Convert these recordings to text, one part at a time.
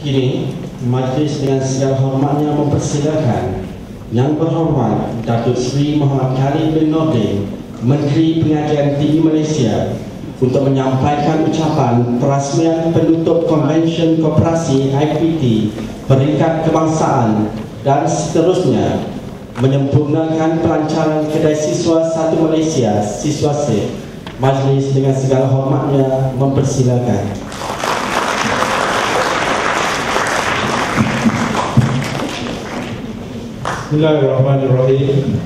Kini, Majlis dengan segala hormatnya mempersilakan Yang Berhormat Datuk Seri Muhammad Khalid bin Nordin, Menteri Pengajian Tinggi Malaysia, untuk menyampaikan ucapan perasmian penutup Konvensyen Koperasi IPT Peringkat Kebangsaan dan seterusnya menyempurnakan pelancaran kedai siswa 1 Malaysia, siswa SIF. Majlis dengan segala hormatnya mempersilakan. Bismillahirrahmanirrahim.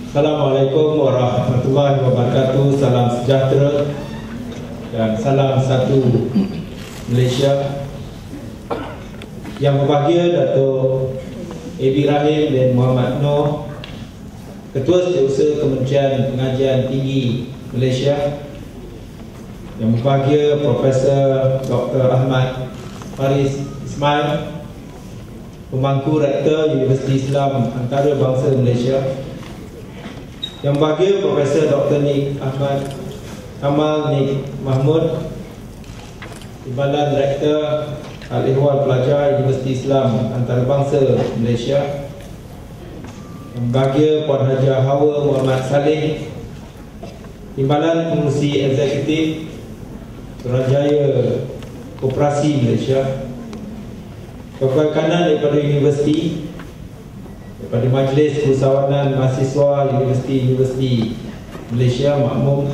Assalamualaikum warahmatullahi wabarakatuh. Salam sejahtera dan salam satu Malaysia. Yang berbahagia Datuk A.B. Rahim dan Muhammad Noor, Ketua Setiausaha Kementerian Pengajian Tinggi Malaysia. Yang berbahagia Profesor Dr. Ahmad Faris Ismail, Pemangku Rektor Universiti Islam Antarabangsa Malaysia. Yang berbahagia Profesor Dr. Nik Ahmad Kamal Nik Mahmud, Timbalan Rektor Al-Ihwal Pelajar Universiti Islam Antarabangsa Malaysia. Yang berbahagia Puan Haji Hawa Muhammad Saleh, Timbalan Pengurusi Eksekutif Suruhanjaya Koperasi Malaysia. Kawan kanan daripada universiti, daripada Majlis Usahawanan Mahasiswa Universiti Malaysia Makmum,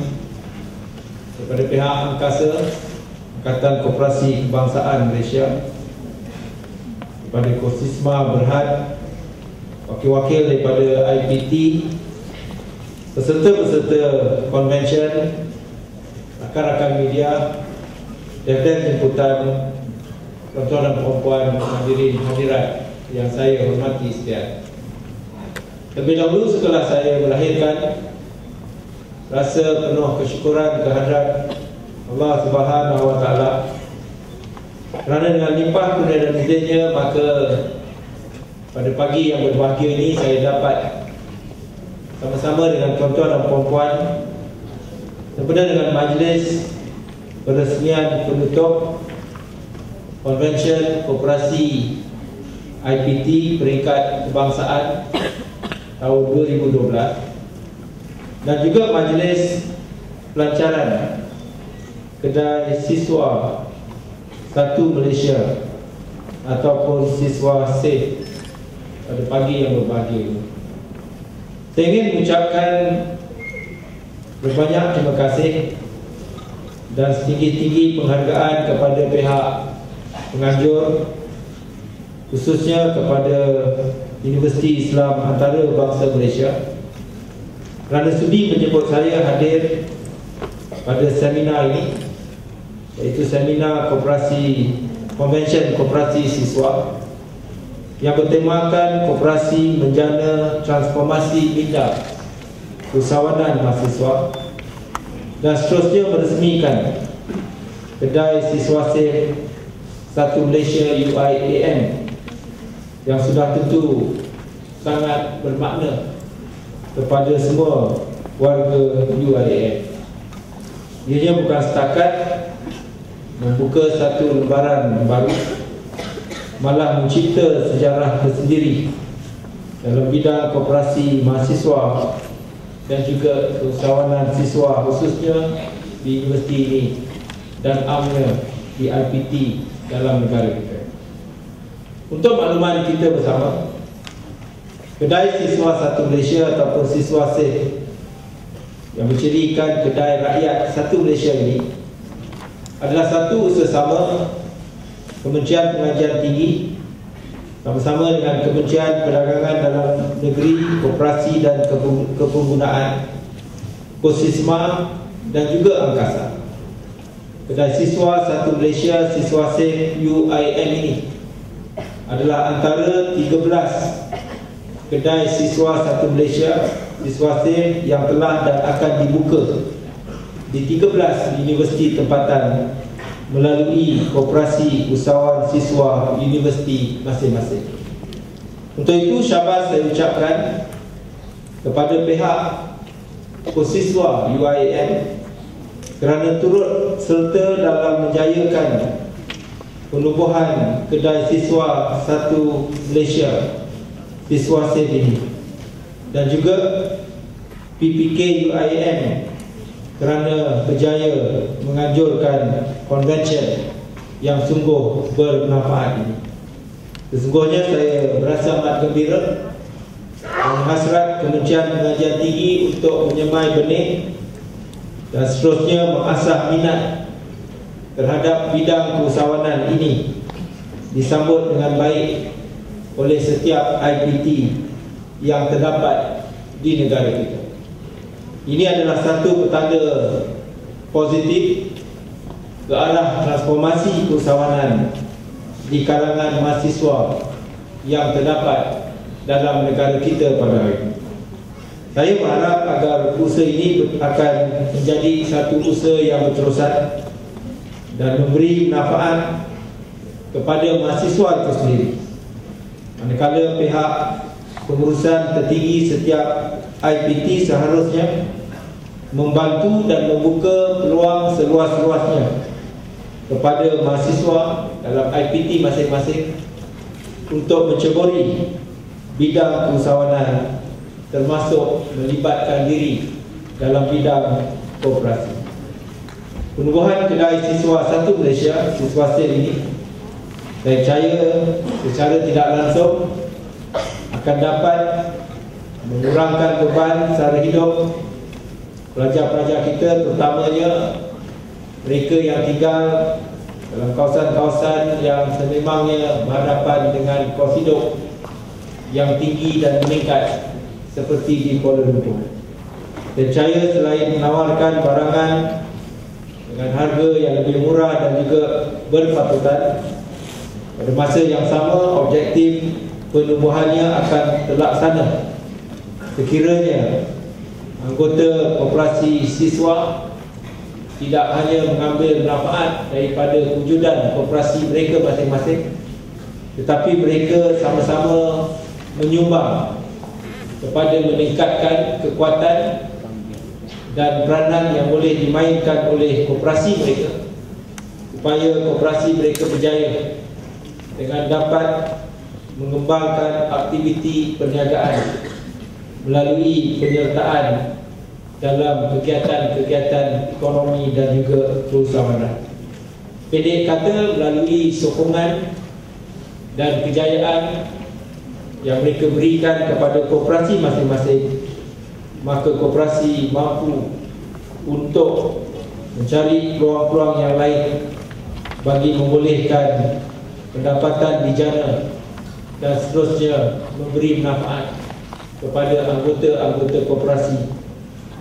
daripada pihak Angkasa Angkatan Koperasi Kebangsaan Malaysia, daripada Kosisma Berhad, wakil-wakil daripada IPT, peserta-peserta konvensyen, rakan-rakan media, dan jemputan tuan-tuan dan puan-puan hadirin hadirat yang saya hormati sekalian. Terlebih dahulu, setelah saya melahirkan rasa penuh kesyukuran kehadrat Allah Subhanahu Wa Taala, kerana dengan limpah kurnia dan izinnya, maka pada pagi yang berbahagia ini saya dapat sama-sama dengan tuan-tuan dan puan-puan sempena dengan majlis peresmian penutup Konvensyen Koperasi IPT Peringkat Kebangsaan tahun 2012 dan juga majlis pelancaran kedai siswa 1 Malaysia ataupun siswa SIF pada pagi yang berbahagia ini. Saya ingin mengucapkan berbanyak terima kasih dan setinggi-tinggi penghargaan kepada pihak penganjur, khususnya kepada Universiti Islam Antarabangsa Malaysia, kerana sudi menjemput saya hadir pada seminar ini, iaitu seminar Konvensyen Koperasi Siswa yang bertemakan Koperasi Menjana Transformasi Minda Usahawanan Mahasiswa, dan seterusnya meresmikan kedai siswa SIF 1 Malaysia UIAM yang sudah tentu sangat bermakna kepada semua warga UIAM. Ianya bukan setakat membuka satu lembaran baru, malah mencipta sejarah tersendiri dalam bidang koperasi mahasiswa dan juga keusahawanan siswa, khususnya di universiti ini dan amnya di IPT dalam negara kita. Untuk makluman kita bersama, kedai siswa 1 Malaysia ataupun siswa SIF yang mencirikan kedai rakyat 1 Malaysia ini adalah satu usaha Kementerian Pengajian Tinggi sama-sama dengan Kementerian Perdagangan Dalam Negeri, Koperasi dan Kepenggunaan, Kosisma dan juga Angkasa. Kedai siswa 1 Malaysia siswa SIF UIM ini adalah antara 13 kedai siswa 1 Malaysia siswa SIF yang telah dan akan dibuka di 13 universiti tempatan melalui Koperasi Usahawan Siswa Universiti masing-masing. Untuk itu, syabas saya ucapkan kepada pihak Kosiswa UIM kerana turut serta dalam menjayakan penubuhan kedai siswa 1 Malaysia, Siswa Safe ini, dan juga PPK UIM kerana berjaya menganjurkan konvensyen yang sungguh bermanfaat ini. Sesungguhnya saya berasa amat gembira dan menghasrat Kementerian Pengajian Tinggi untuk menyemai benih dan seterusnya mengasah minat terhadap bidang keusahawanan ini disambut dengan baik oleh setiap IPT yang terdapat di negara kita. Ini adalah satu petanda positif ke arah transformasi keusahawanan di kalangan mahasiswa yang terdapat dalam negara kita pada hari ini. Saya berharap agar usaha ini akan menjadi satu usaha yang berterusan dan memberi manfaat kepada mahasiswa itu sendiri. Manakala pihak pengurusan tertinggi setiap IPT seharusnya membantu dan membuka peluang seluas-luasnya kepada mahasiswa dalam IPT masing-masing untuk menceburi bidang keusahawanan, termasuk melibatkan diri dalam bidang koperasi. Penubuhan kedai siswa 1 Malaysia, Siswa Safe ini, saya percaya secara tidak langsung akan dapat mengurangkan beban sara hidup pelajar-pelajar kita, terutamanya mereka yang tinggal dalam kawasan-kawasan yang sememangnya berhadapan dengan kos hidup yang tinggi dan meningkat seperti di Kuala Lumpur. Saya percaya selain menawarkan barangan dengan harga yang lebih murah dan juga berpatutan, pada masa yang sama objektif penubuhannya akan terlaksana sekiranya anggota koperasi siswa tidak hanya mengambil manfaat daripada wujudan koperasi mereka masing-masing, tetapi mereka sama-sama menyumbang kepada meningkatkan kekuatan dan peranan yang boleh dimainkan oleh koperasi mereka supaya koperasi mereka berjaya dengan dapat mengembangkan aktiviti perniagaan melalui penyertaan dalam kegiatan-kegiatan ekonomi dan juga keusahawanan. Pendek kata, melalui sokongan dan kejayaan yang mereka berikan kepada koperasi masing-masing, maka koperasi mampu untuk mencari peluang-peluang yang lain bagi membolehkan pendapatan dijana dan seterusnya memberi manfaat kepada anggota-anggota koperasi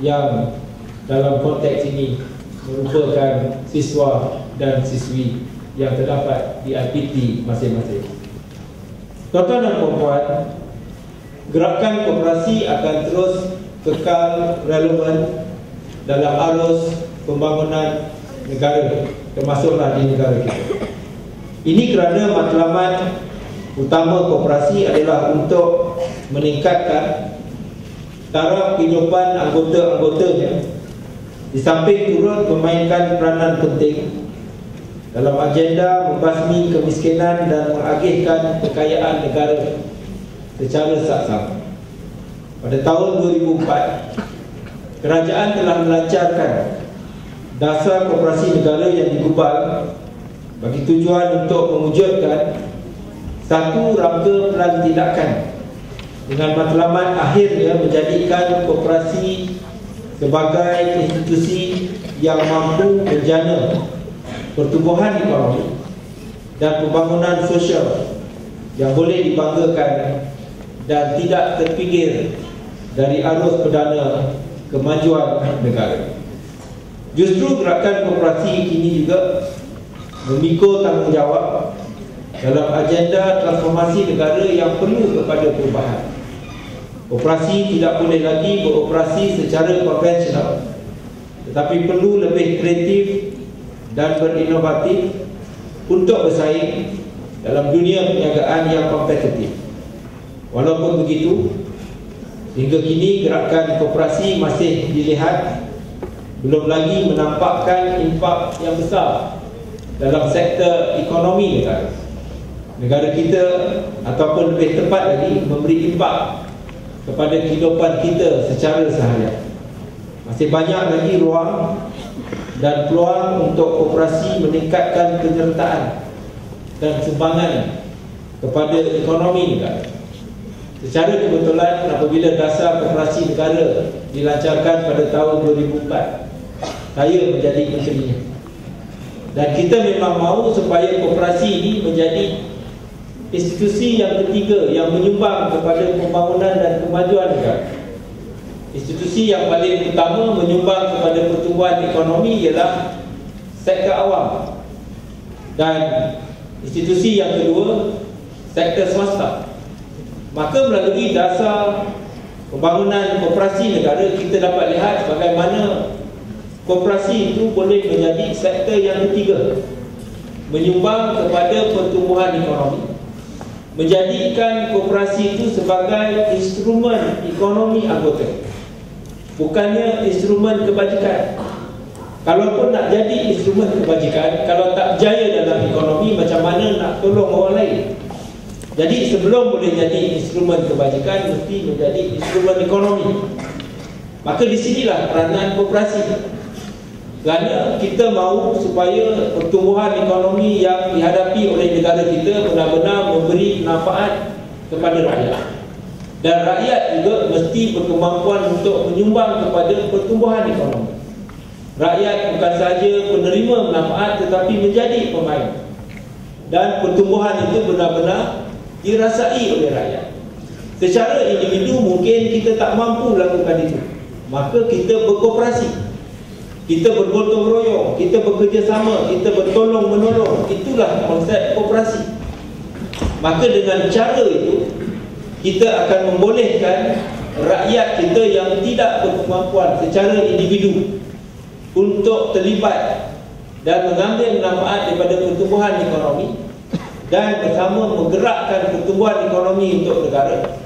yang dalam konteks ini merupakan siswa dan siswi yang terdapat di IPT masing-masing. Tuan-tuan dan puan-puan, gerakan koperasi akan terus kekal relevan dalam arus pembangunan negara, termasuklah di negara kita. Ini kerana matlamat utama koperasi adalah untuk meningkatkan taraf kehidupan anggota-anggotanya, di samping turut memainkan peranan penting dalam agenda membasmi kemiskinan dan mengagihkan kekayaan negara secara saksama. Pada tahun 2004, kerajaan telah melancarkan dasar koperasi negara yang digubal bagi tujuan untuk mewujudkan satu rangka pelan tindakan dengan matlamat akhirnya menjadikan koperasi sebagai institusi yang mampu menjana pertumbuhan ekonomi dan pembangunan sosial yang boleh dibanggakan dan tidak terpinggir dari arus perdana kemajuan negara. Justru gerakan koperasi kini juga memikul tanggungjawab dalam agenda transformasi negara yang perlu kepada perubahan. Koperasi tidak boleh lagi beroperasi secara konvensional, tetapi perlu lebih kreatif dan berinovatif untuk bersaing dalam dunia perniagaan yang kompetitif. Walaupun begitu, hingga kini gerakan koperasi masih dilihat belum lagi menampakkan impak yang besar dalam sektor ekonomi negara. Negara kita, ataupun lebih tepat lagi, memberi impak kepada kehidupan kita secara seharian. Masih banyak lagi ruang dan peluang untuk koperasi meningkatkan penyertaan dan sumbangan kepada ekonomi negara. Secara kebetulan, apabila dasar koperasi negara dilancarkan pada tahun 2004, saya menjadi menterinya. Dan kita memang mahu supaya koperasi ini menjadi institusi yang ketiga yang menyumbang kepada pembangunan dan kemajuan negara. Institusi yang paling utama menyumbang kepada pertumbuhan ekonomi ialah sektor awam, dan institusi yang kedua sektor swasta. Maka melalui dasar pembangunan koperasi negara, kita dapat lihat bagaimana koperasi itu boleh menjadi sektor yang ketiga, menyumbang kepada pertumbuhan ekonomi, menjadikan koperasi itu sebagai instrumen ekonomi anggota, bukannya instrumen kebajikan. Kalaupun nak jadi instrumen kebajikan, kalau tak berjaya dalam ekonomi, macam mana nak tolong orang lain? Jadi sebelum boleh jadi instrumen kebajikan, mesti menjadi instrumen ekonomi. Maka di sinilah peranan koperasi. Kerana kita mahu supaya pertumbuhan ekonomi yang dihadapi oleh negara kita benar-benar memberi manfaat kepada rakyat. Dan rakyat juga mesti berkemampuan untuk menyumbang kepada pertumbuhan ekonomi. Rakyat bukan sahaja penerima manfaat, tetapi menjadi pemain. Dan pertumbuhan itu benar-benar dirasai oleh rakyat. Secara individu mungkin kita tak mampu lakukan itu, maka kita berkoperasi, kita bergotong royong, kita bekerjasama, kita bertolong menolong. Itulah konsep koperasi. Maka dengan cara itu, kita akan membolehkan rakyat kita yang tidak berkemampuan secara individu untuk terlibat dan mengambil manfaat daripada pertumbuhan ekonomi, dan bersama menggerakkan pertumbuhan ekonomi untuk negara,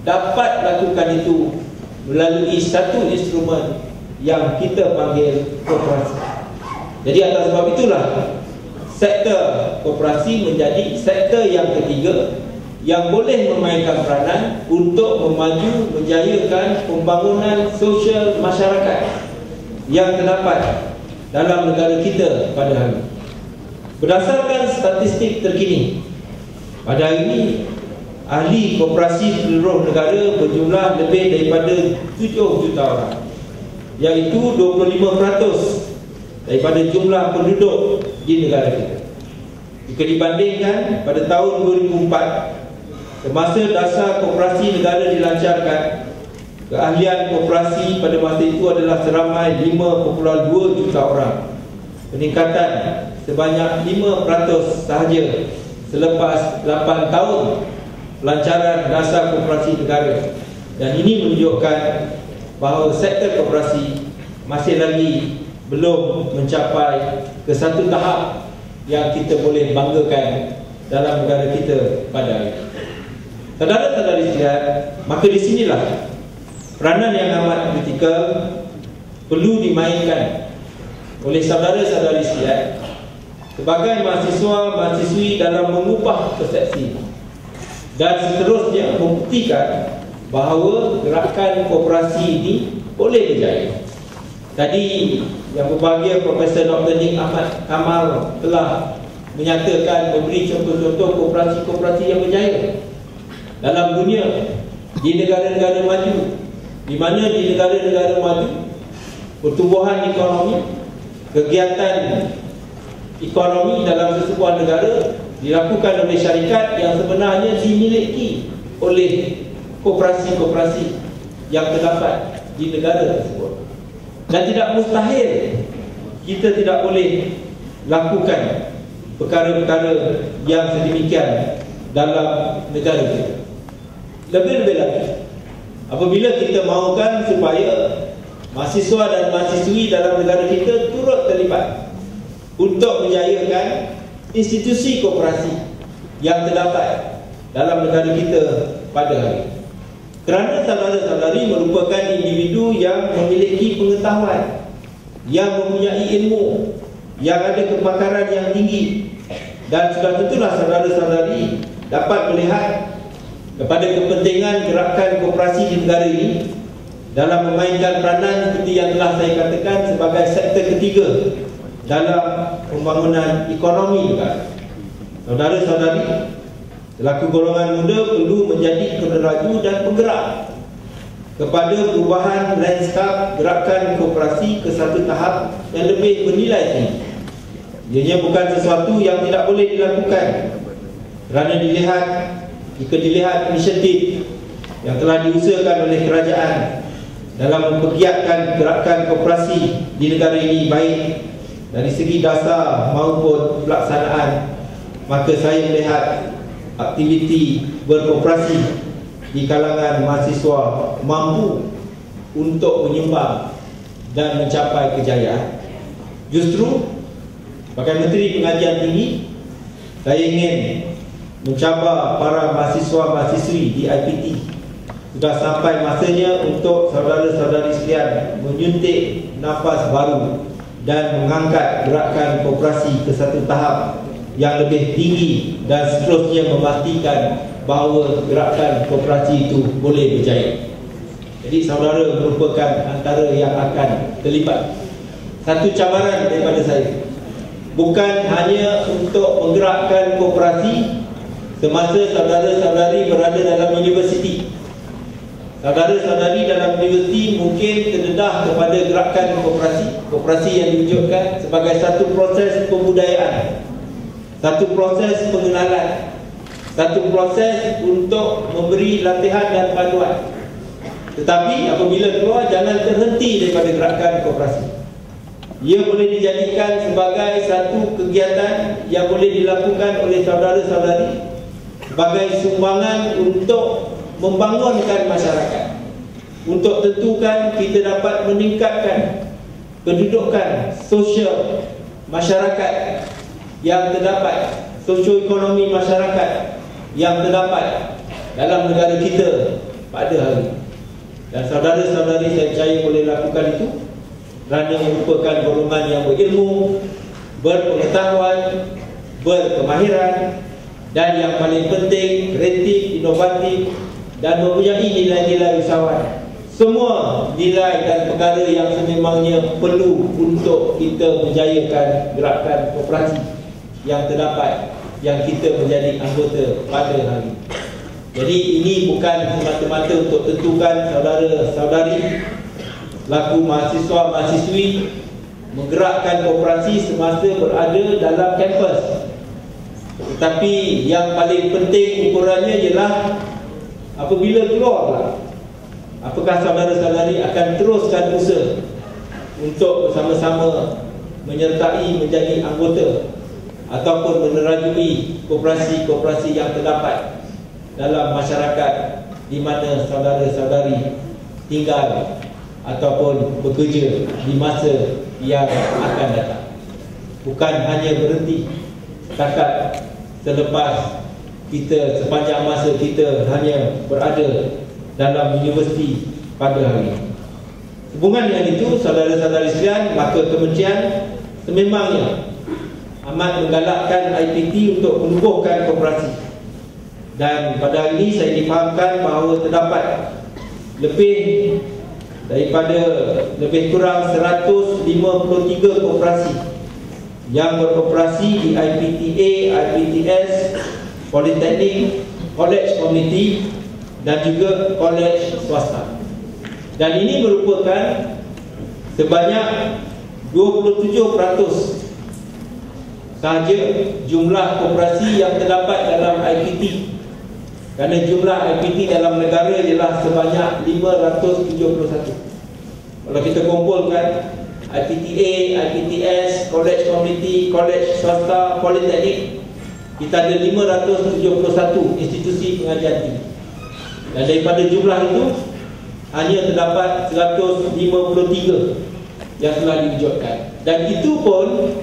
dapat lakukan itu melalui satu instrumen yang kita panggil koperasi. Jadi atas sebab itulah sektor koperasi menjadi sektor yang ketiga yang boleh memainkan peranan untuk memaju menjayakan pembangunan sosial masyarakat yang terdapat dalam negara kita pada hari ini. Berdasarkan statistik terkini, pada hari ini ahli koperasi seluruh negara berjumlah lebih daripada 7 juta orang, iaitu 25% daripada jumlah penduduk di negara kita. Jika dibandingkan pada tahun 2004, semasa dasar koperasi negara dilancarkan, keahlian koperasi pada masa itu adalah seramai 5.2 juta orang, peningkatan sebanyak 5% sahaja selepas 8 tahun pelancaran dasar koperasi negara. Dan ini menunjukkan bahawa sektor koperasi masih lagi belum mencapai ke satu tahap yang kita boleh banggakan dalam negara kita pada hari ini. Saudara-saudari sekalian, maka di sinilah peranan yang amat kritikal perlu dimainkan oleh saudara-saudari sekalian sebagai mahasiswa-mahasiswi dalam mengubah persepsi dan seterusnya membuktikan bahawa gerakan koperasi ini boleh berjaya. Tadi yang berbahagia Profesor Dr. Nik Ahmad Kamal telah menyatakan, memberi contoh-contoh koperasi-koperasi yang berjaya dalam dunia, di negara-negara maju, di mana di negara-negara maju pertumbuhan ekonomi, kegiatan ekonomi dalam sesebuah negara dilakukan oleh syarikat yang sebenarnya dimiliki oleh koperasi-koperasi yang terdapat di negara tersebut. Dan tidak mustahil kita tidak boleh lakukan perkara-perkara yang sedemikian dalam negara kita. Lebih-lebih lagi, apabila kita mahukan supaya mahasiswa dan mahasiswi dalam negara kita turut terlibat untuk menjayakan institusi koperasi yang terdapat dalam negara kita pada hari ini. Kerana saudara-saudari merupakan individu yang memiliki pengetahuan, yang mempunyai ilmu, yang ada kepakaran yang tinggi, dan sudah tentulah saudara-saudari dapat melihat kepada kepentingan gerakan koperasi di negara ini dalam memainkan peranan seperti yang telah saya katakan sebagai sektor ketiga dalam pembangunan ekonomi negara. Saudara-saudari, selaku golongan muda perlu menjadi peneraju dan penggerak kepada perubahan lanskap gerakan koperasi ke satu tahap yang lebih bernilai tinggi. Ianya bukan sesuatu yang tidak boleh dilakukan kerana jika dilihat inisiatif yang telah diusahakan oleh kerajaan dalam mempergiatkan gerakan koperasi di negara ini baik dari segi dasar maupun pelaksanaan, maka saya melihat aktiviti berkoperasi di kalangan mahasiswa mampu untuk menyumbang dan mencapai kejayaan. Justru sebagai Menteri Pengajian Tinggi, saya ingin mencabar para mahasiswa-mahasiswi di IPT. Sudah sampai masanya untuk saudara-saudari sekalian menyuntik nafas baru dan mengangkat gerakan koperasi ke satu tahap yang lebih tinggi dan seterusnya memastikan bahawa gerakan koperasi itu boleh berjaya. Jadi saudara merupakan antara yang akan terlibat. Satu cabaran daripada saya, bukan hanya untuk menggerakkan koperasi semasa saudara-saudari berada dalam universiti. Saudara-saudari dalam universiti mungkin terdedah kepada gerakan koperasi. Koperasi yang diwujudkan sebagai satu proses pembudayaan, satu proses pengenalan, satu proses untuk memberi latihan dan panduan. Tetapi apabila keluar, jangan terhenti daripada gerakan koperasi. Ia boleh dijadikan sebagai satu kegiatan yang boleh dilakukan oleh saudara-saudari sebagai sumbangan untuk membangunkan masyarakat, untuk tentukan kita dapat meningkatkan kedudukan sosial masyarakat yang terdapat, sosioekonomi masyarakat yang terdapat dalam negara kita pada hari ini. Dan saudara-saudari saya percaya boleh lakukan itu kerana merupakan golongan yang berilmu, berpengetahuan, berkemahiran, dan yang paling penting kreatif, inovatif, dan mempunyai nilai-nilai usahawan. Semua nilai dan perkara yang sememangnya perlu untuk kita menjayakan gerakan koperasi yang terdapat, yang kita menjadi anggota pada hari ini. Jadi ini bukan semata-mata untuk tentukan saudara-saudari laku mahasiswa-mahasiswi menggerakkan koperasi semasa berada dalam kampus. Tetapi yang paling penting ukurannya ialah apabila keluarlah, apakah saudara-saudari akan teruskan usaha untuk bersama-sama menyertai menjadi anggota ataupun menerajui koperasi-koperasi yang terdapat dalam masyarakat di mana saudara-saudari tinggal ataupun bekerja di masa yang akan datang. Bukan hanya berhenti setakat selepas kita sepanjang masa kita hanya berada dalam universiti pada hari ini. Hubungan dengan itu, saudara-saudari sekalian, maka kementerian sememangnya amat menggalakkan IPT untuk menubuhkan koperasi. Dan pada hari ini saya difahamkan bahawa terdapat lebih kurang 153 koperasi yang beroperasi di IPTA, IPTS, Politeknik, College Community dan juga College Swasta. Dan ini merupakan sebanyak 27% sahaja jumlah koperasi yang terdapat dalam IPT. Kerana jumlah IPT dalam negara ialah sebanyak 571. Kalau kita kumpulkan IPTA, IPTS, College Community, College Swasta, Politeknik, kita ada 571 institusi pengajian tinggi. Dan daripada jumlah itu hanya terdapat 153 yang telah diwujudkan. Dan itu pun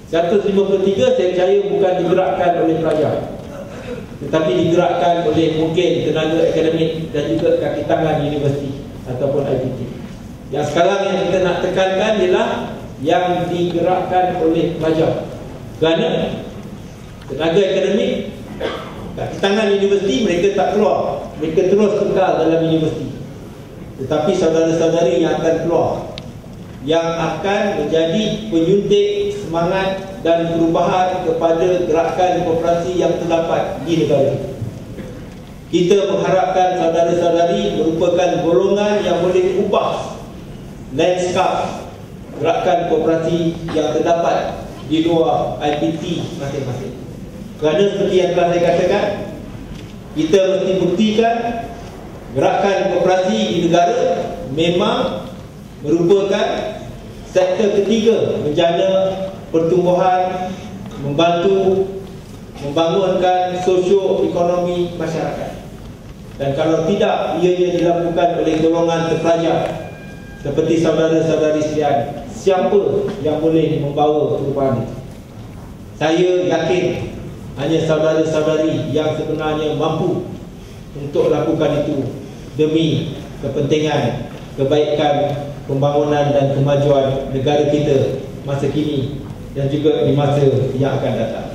153 saya percaya bukan digerakkan oleh pelajar, tetapi digerakkan oleh mungkin tenaga akademik dan juga kaki tangan universiti ataupun IPT. Yang sekarang yang kita nak tekankan ialah yang digerakkan oleh pelajar. Kerana tenaga akademik kat tangan universiti mereka tak keluar, mereka terus kekal dalam universiti. Tetapi saudara-saudari yang akan keluar, yang akan menjadi penyuntik semangat dan perubahan kepada gerakan koperasi yang terdapat di negara. Kita mengharapkan saudara-saudari merupakan golongan yang boleh ubah lanskap gerakan koperasi yang terdapat di luar IPT masing-masing. Kerana seperti yang telah saya katakan, kita mesti buktikan gerakan koperasi di negara memang merupakan sektor ketiga menjana pertumbuhan, membantu membangunkan sosioekonomi masyarakat. Dan kalau tidak, ianya dilakukan oleh golongan terpelajar seperti saudara-saudari sekalian, siapa yang boleh membawa perubahan itu? Saya yakin hanya saudara-saudari yang sebenarnya mampu untuk lakukan itu demi kepentingan, kebaikan, pembangunan dan kemajuan negara kita masa kini dan juga di masa yang akan datang.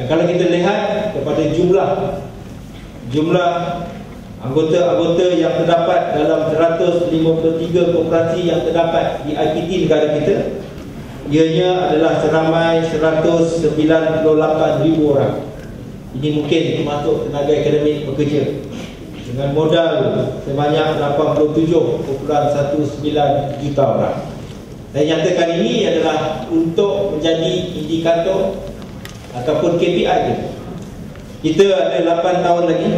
Dan kalau kita lihat kepada jumlah anggota-anggota yang terdapat dalam 153 koperasi yang terdapat di IPT negara kita, ianya adalah seramai 198,000 orang. Ini mungkin termasuk tenaga akademik bekerja dengan modal sebanyak 87.19 juta orang. Saya nyatakan ini adalah untuk menjadi indikator ataupun KPI. Kita ada 8 tahun lagi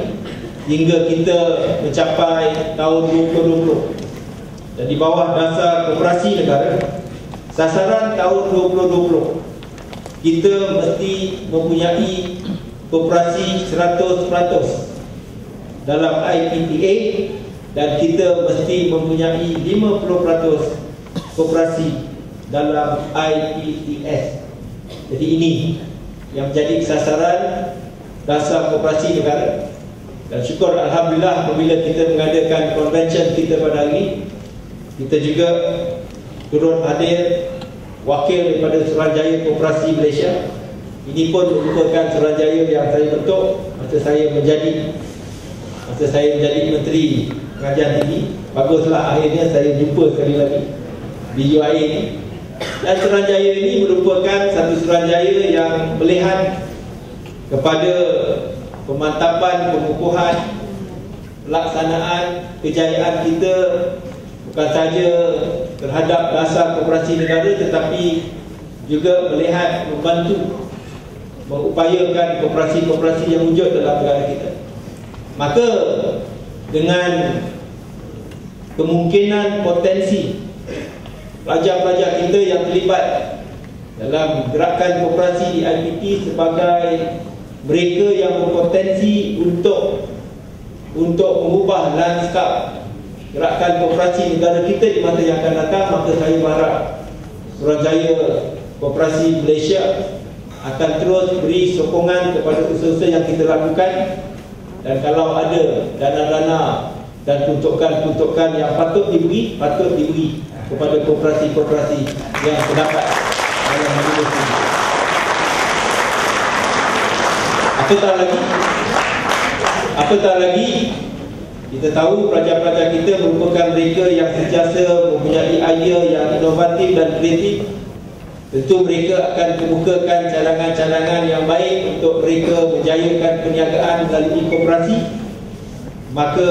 hingga kita mencapai tahun 2020. Dan di bawah dasar koperasi negara, sasaran tahun 2020, kita mesti mempunyai koperasi 100% dalam IPTA dan kita mesti mempunyai 50% koperasi dalam IPTS. Jadi ini yang menjadi sasaran dasar koperasi negara. Dan syukur Alhamdulillah apabila kita mengadakan konvensyen kita pada hari ini, kita juga turut hadir wakil daripada Suruhanjaya Koperasi Malaysia. Ini pun merupakan Suruhanjaya yang saya bentuk masa saya menjadi Menteri Pengajian Tinggi. Baguslah akhirnya saya jumpa sekali lagi di UIA ini. Dan Suruhanjaya ini merupakan satu Suruhanjaya yang melihat kepada pemantapan, pengukuhan, pelaksanaan kejayaan kita bukan saja terhadap dasar koperasi negara, tetapi juga melihat, membantu, mengupayakan koperasi-koperasi yang wujud dalam negara kita. Maka dengan kemungkinan potensi pelajar-pelajar kita yang terlibat dalam gerakan koperasi di IPT sebagai mereka yang berpotensi untuk mengubah lanskap gerakan koperasi negara kita di masa yang akan datang, maka saya berharap Suruhanjaya Koperasi Malaysia akan terus beri sokongan kepada usaha-usaha yang kita lakukan. Dan kalau ada dana-dana dan peruntukan-peruntukan yang patut diberi kepada koperasi-koperasi yang terdapat dalam Malaysia. Apatah lagi kita tahu pelajar-pelajar kita merupakan mereka yang sentiasa mempunyai idea yang inovatif dan kreatif. Tentu mereka akan kemukakan cadangan-cadangan yang baik untuk mereka menjayakan perniagaan melalui koperasi. Maka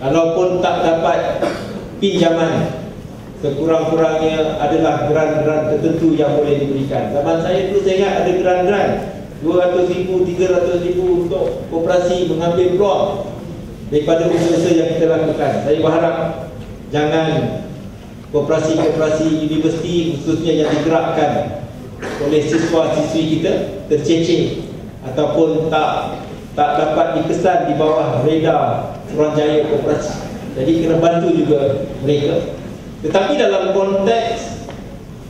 kalaupun tak dapat pinjaman, sekurang-kurangnya adalah geran-geran tertentu yang boleh diberikan. Zaman saya dulu saya ingat ada geran-geran 200,000, 300,000 untuk koperasi mengambil peluang daripada usaha yang kita lakukan. Saya berharap jangan koperasi-koperasi universiti khususnya yang digerakkan oleh siswa-siswi kita terceceh ataupun tak dapat dikesan di bawah radar Suruhanjaya Koperasi. Jadi kena bantu juga mereka. Tetapi dalam konteks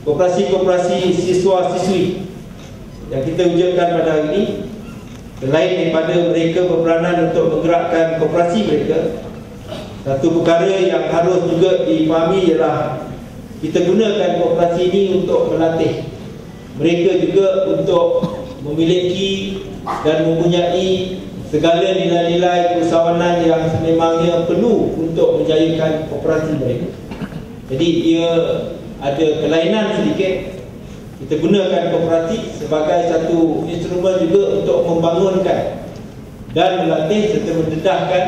koperasi-koperasi siswa-siswi yang kita wujudkan pada hari ini, selain daripada mereka berperanan untuk menggerakkan koperasi mereka, satu perkara yang harus juga difahami ialah kita gunakan koperasi ini untuk melatih mereka juga untuk memiliki dan mempunyai segala nilai-nilai keusahawanan yang sememangnya perlu untuk menjayakan koperasi mereka. Jadi ia ada kelainan sedikit. Kita gunakan koperasi sebagai satu instrumen juga untuk membangunkan dan melatih serta mendedahkan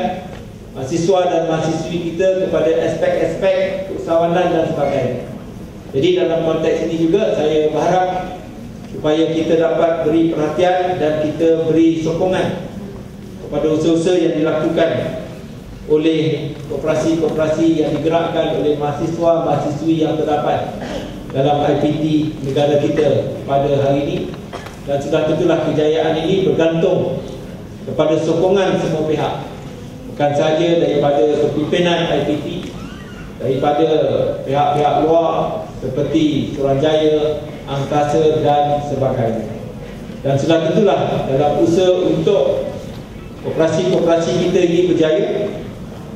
mahasiswa dan mahasiswi kita kepada aspek-aspek keusahawanan dan sebagainya. Jadi dalam konteks ini juga saya berharap supaya kita dapat beri perhatian dan kita beri sokongan kepada usaha-usaha yang dilakukan oleh koperasi-koperasi yang digerakkan oleh mahasiswa-mahasiswi yang terdapat dalam IPT negara kita pada hari ini. Dan sudah tentulah kejayaan ini bergantung kepada sokongan semua pihak, bukan sahaja daripada kepimpinan IPT, daripada pihak-pihak luar seperti Suruhanjaya, Angkasa dan sebagainya. Dan sudah tentulah dalam usaha untuk koperasi-koperasi kita ini berjaya,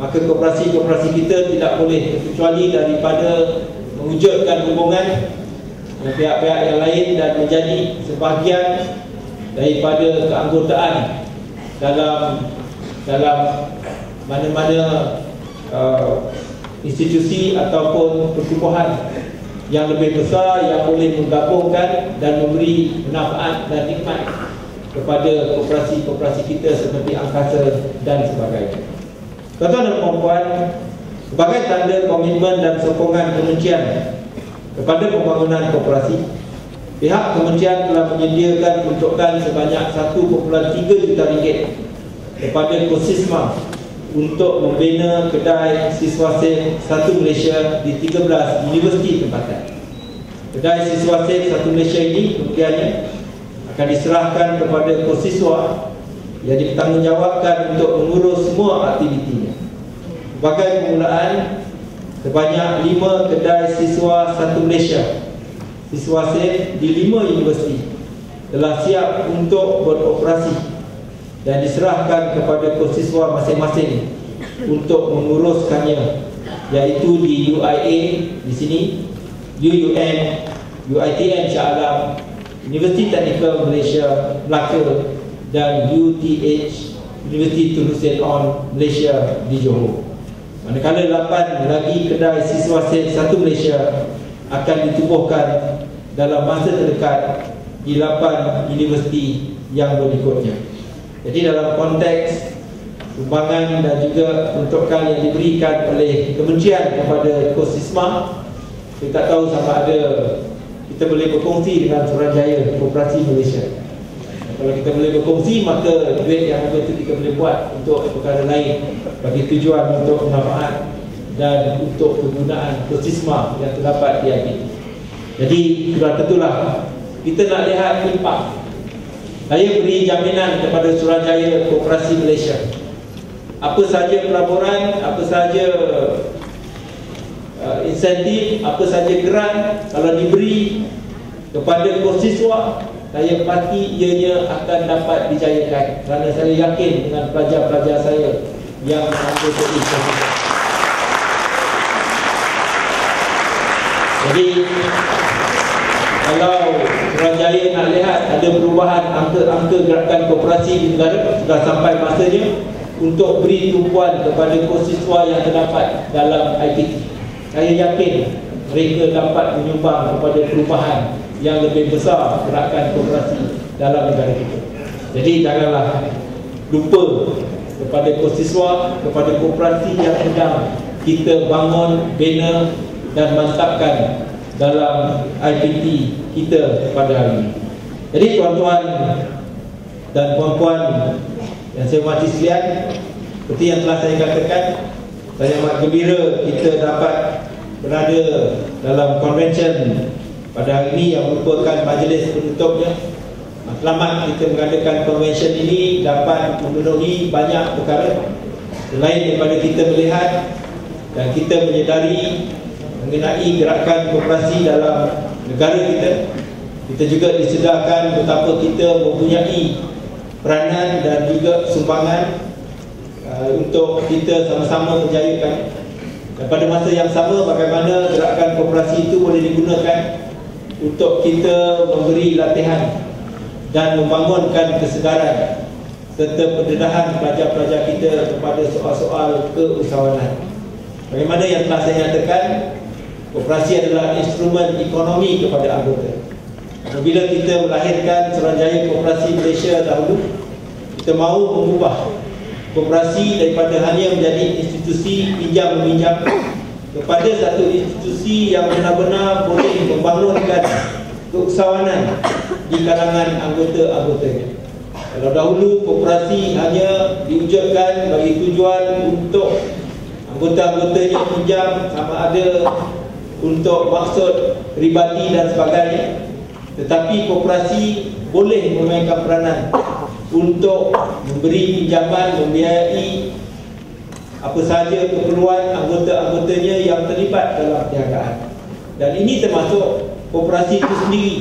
maka koperasi-koperasi kita tidak boleh terkecuali daripada mewujudkan hubungan dengan pihak-pihak yang lain dan menjadi sebahagian daripada keanggotaan dalam mana-mana institusi ataupun pertubuhan yang lebih besar yang boleh menggabungkan dan memberi manfaat dan nikmat kepada koperasi-koperasi kita seperti Angkasa dan sebagainya. Tuan-tuan dan puan-puan, sebagai tanda komitmen dan sokongan kementerian kepada pembangunan koperasi, pihak kementerian telah menyediakan peruntukan sebanyak 1.3 juta ringgit kepada Kosisma untuk membina kedai Siswasif Satu Malaysia di 13 universiti tempatan. Kedai Siswasif Satu Malaysia ini kemudiannya akan diserahkan kepada Kosiswa yang dipertanggungjawabkan untuk mengurus semua aktivitinya. Sebagai permulaan, sebanyak 5 kedai siswa Satu Malaysia Siswasif di 5 universiti telah siap untuk beroperasi dan diserahkan kepada Kosiswa masing-masing untuk menguruskannya, iaitu di UIA di sini, UUM, UiTM Shah Alam, Universiti Teknikal Malaysia Melaka dan UTH Universiti Tun Hussein On Malaysia di Johor. Manakala 8 lagi kedai Siswasif Satu Malaysia akan ditubuhkan dalam masa terdekat di 8 universiti yang berikutnya. Jadi dalam konteks sumbangan dan juga peruntukan yang diberikan oleh kementerian kepada Kosisma, saya tak tahu sama ada kita boleh berkongsi dengan Suruhanjaya Koperasi Malaysia. Kalau kita boleh berkongsi, maka duit yang ada itu kita boleh buat untuk perkara lain bagi tujuan untuk manfaat dan untuk penggunaan Kosisma yang terdapat di IPT. Jadi sudah tentulah kita nak lihat impak. Saya beri jaminan kepada Suruhanjaya Koperasi Malaysia, apa saja pelaburan, apa saja insentif, apa saja geran kalau diberi kepada Kosiswa, saya pasti ianya akan dapat dijayakan, kerana saya yakin dengan pelajar-pelajar saya yang mengikuti Kosiswa. Jadi kalau Suruhanjaya nak lihat ada perubahan angka-angka gerakan koperasi di negara, sudah sampai masanya untuk beri tumpuan kepada Kosiswa yang terdapat dalam IPT. Saya yakin mereka dapat menyumbang kepada perubahan yang lebih besar gerakan koperasi dalam negara kita. Jadi janganlah lupa kepada Kosiswa, kepada koperasi yang sedang kita bangun, bina dan mantapkan dalam IPT kita pada hari ini. Jadi tuan-tuan dan puan-puan yang saya hormati sekalian, seperti yang telah saya katakan, saya amat gembira kita dapat berada dalam konvensyen pada hari ini yang merupakan majlis penutupnya. Selamat kita mengadakan konvensyen ini dapat memenuhi banyak perkara. Selain daripada kita melihat dan kita menyedari mengenai gerakan koperasi dalam negara kita, kita juga disedarkan betapa kita mempunyai peranan dan juga sumbangan untuk kita sama-sama menjayakan Dan pada masa yang sama, bagaimana gerakan koperasi itu boleh digunakan untuk kita memberi latihan dan membangunkan kesedaran serta pendedahan pelajar-pelajar kita kepada soal-soal keusahawanan. Bagaimana yang telah saya nyatakan, koperasi adalah instrumen ekonomi kepada anggota. Apabila kita melahirkan Suruhanjaya Koperasi Malaysia dahulu, kita mahu mengubah koperasi daripada hanya menjadi institusi pinjam-meminjam kepada satu institusi yang benar-benar boleh membangunkan keusahawanan di kalangan anggota-anggotanya. Kalau dahulu koperasi hanya diwujudkan bagi tujuan untuk anggota-anggotanya pinjam, sama ada untuk maksud peribadi dan sebagainya, tetapi koperasi boleh memainkan peranan untuk memberi pinjaman, membiayai apa sahaja keperluan anggota-anggotanya yang terlibat dalam perniagaan. Dan ini termasuk koperasi itu sendiri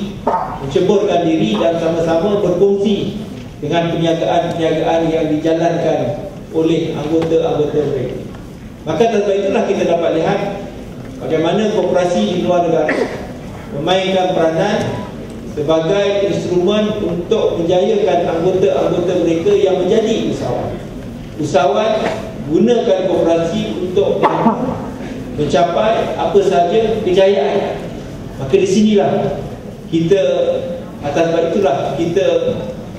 menceburkan diri dan sama-sama berkongsi dengan perniagaan-perniagaan yang dijalankan oleh anggota-anggota mereka. Maka tanpa itulah kita dapat lihat bagaimana koperasi di luar negara memainkan peranan sebagai instrumen untuk menjayakan anggota-anggota mereka yang menjadi usahawan. Usahawan gunakan koperasi untuk mencapai apa sahaja kejayaan. Maka di sinilah kita, atas sebab itulah kita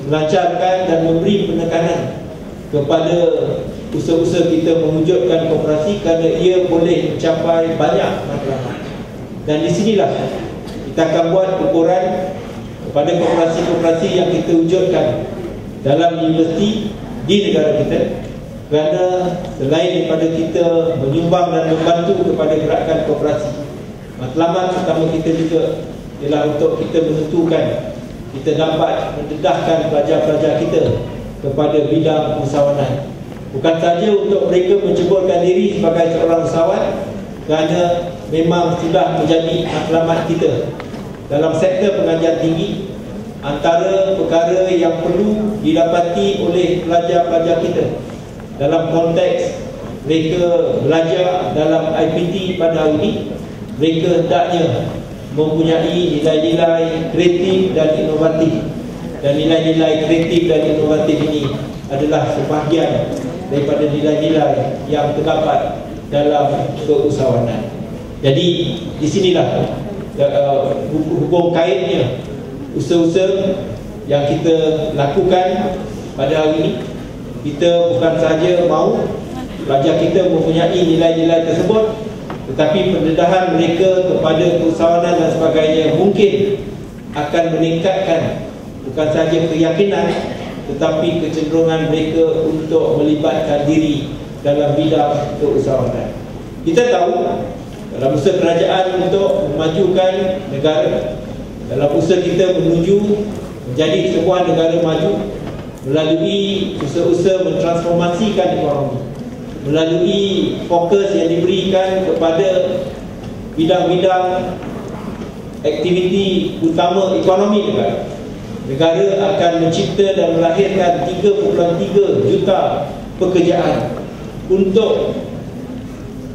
melancarkan dan memberi penekanan kepada usaha-usaha kita mewujudkan koperasi kerana ia boleh mencapai banyak matlamat. Dan di sinilah kita akan buat ukuran kepada koperasi-koperasi yang kita wujudkan dalam universiti di negara kita, kerana selain daripada kita menyumbang dan membantu kepada gerakan koperasi, matlamat utama kita juga ialah untuk kita menentukan kita dapat mendedahkan pelajar-pelajar kita kepada bidang usahawanan. Bukan saja untuk mereka menceburkan diri sebagai seorang usahawan, kerana memang sudah menjadi matlamat kita dalam sektor pengajian tinggi. Antara perkara yang perlu didapati oleh pelajar-pelajar kita dalam konteks mereka belajar dalam IPT pada hari ini, mereka hendaknya mempunyai nilai-nilai kreatif dan inovatif. Dan nilai-nilai kreatif dan inovatif ini adalah sebahagian daripada nilai-nilai yang terdapat dalam keusahawanan. Jadi di sinilah hubung kaitnya usaha-usaha yang kita lakukan pada hari ini. Kita bukan sahaja mahu pelajar kita mempunyai nilai-nilai tersebut, tetapi pendedahan mereka kepada keusahawanan dan sebagainya mungkin akan meningkatkan bukan sahaja keyakinan, tetapi kecenderungan mereka untuk melibatkan diri dalam bidang keusahawanan. Kita tahu dalam usaha kerajaan untuk memajukan negara, dalam usaha kita menuju menjadi sebuah negara maju melalui usaha-usaha mentransformasikan ekonomi, melalui fokus yang diberikan kepada bidang-bidang aktiviti utama ekonomi negara. Negara akan mencipta dan melahirkan 3.3 juta pekerjaan untuk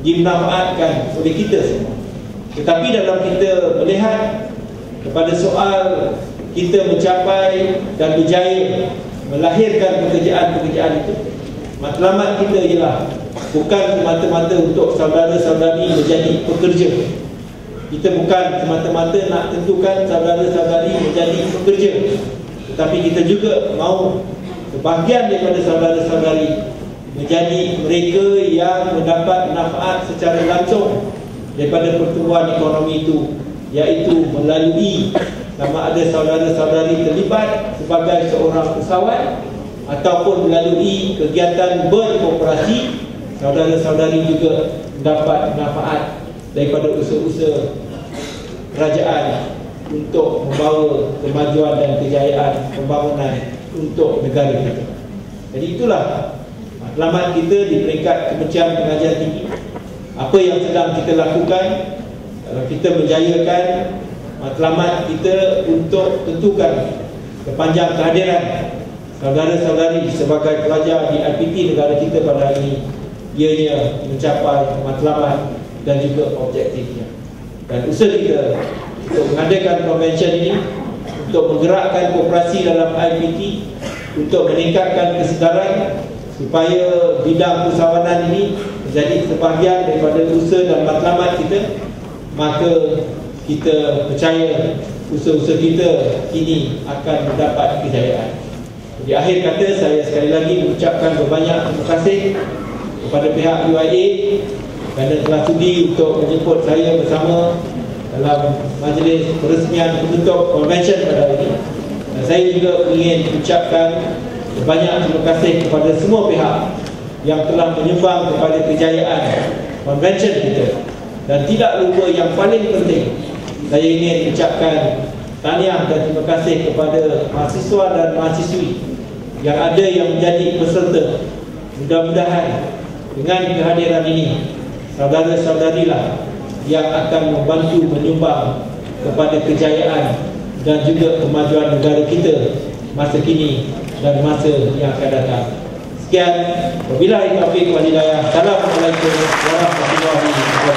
dimanfaatkan oleh kita semua. Tetapi dalam kita melihat kepada soal kita mencapai dan berjaya melahirkan pekerjaan-pekerjaan itu, matlamat kita ialah bukan semata-mata untuk saudara-saudari menjadi pekerja. Kita bukan semata-mata nak tentukan saudara-saudari menjadi pekerja, tetapi kita juga mahu sebahagian daripada saudara-saudari menjadi mereka yang mendapat manfaat secara langsung daripada pertumbuhan ekonomi itu, iaitu melalui sama ada saudara-saudari terlibat sebagai seorang usahawan ataupun melalui kegiatan berkooperasi, saudara-saudari juga dapat manfaat daripada usaha-usaha kerajaan untuk membawa kemajuan dan kejayaan pembangunan untuk negara kita. Jadi itulah matlamat kita di peringkat Kementerian Pengajian Tinggi. Apa yang sedang kita lakukan, kita menjayakan matlamat kita untuk tentukan sepanjang kehadiran saudara-saudari sebagai pelajar di IPT negara kita pada hari ini ianya mencapai matlamat dan juga objektifnya. Dan usaha kita untuk mengadakan konvensyen ini untuk menggerakkan kooperasi dalam IPT, untuk meningkatkan kesedaran supaya bidang usahawanan ini menjadi sebahagian daripada usaha dan matlamat kita, maka kita percaya usaha-usaha kita kini akan mendapat kejayaan. Di akhir kata, saya sekali lagi mengucapkan berbanyak terima kasih kepada pihak UIA kerana telah sudi untuk menjemput saya bersama dalam majlis peresmian penutup konvensyen pada hari ini. Dan saya juga ingin mengucapkan banyak terima kasih kepada semua pihak yang telah menyumbang kepada kejayaan konvensyen kita. Dan tidak lupa yang paling penting, saya ingin mengucapkan tahniah dan terima kasih kepada mahasiswa dan mahasiswi yang ada yang menjadi peserta. Mudah-mudahan dengan kehadiran ini, saudara-saudarilah yang akan membantu menyumbang kepada kejayaan dan juga kemajuan negara kita masa kini dan masa yang akan datang. Sekian, wabillahi taufiq wal hidayah. Assalamualaikum warahmatullahi wabarakatuh.